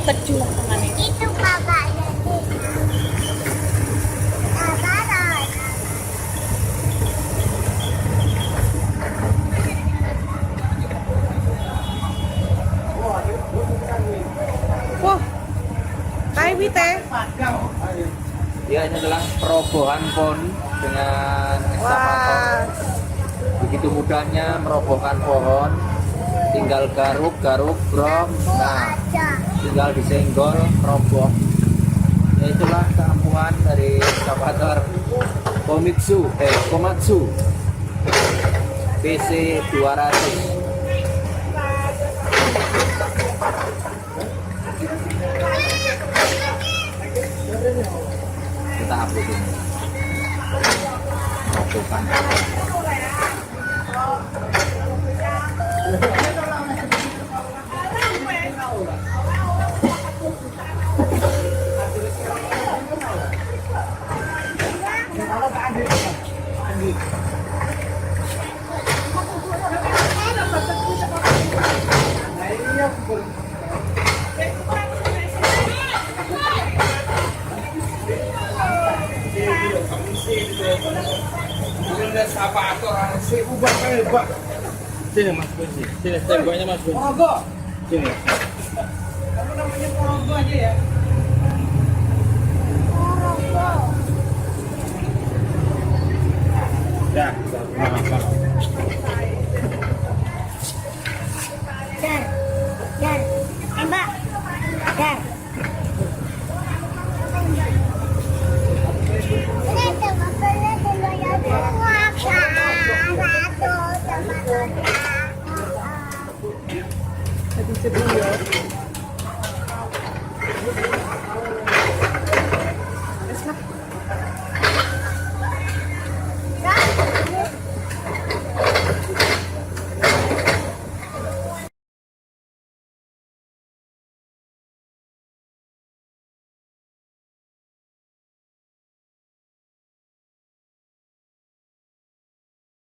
keju tengane. Itu bapaknya sih. Wah. Kayak wite. Ya, ini adalah perobohan pohon dengan ekskavator. Wah. Begitu mudahnya merobohkan pohon, tinggal garuk-garuk, bro. Nah, tinggal disenggol, roboh. Ya, itulah keampuhan dari ekskavator Komatsu PC 200. Kita upload ini robohkan. Sini Mas Kunci, sini temboknya Mas Kunci. Sini. Kamu namanya Porogo aja ya? Dah, apa? Dar, dar, Mbak, dar. Ini teman-teman semuanya bunga satu teman-teman. Tadi sedih ya.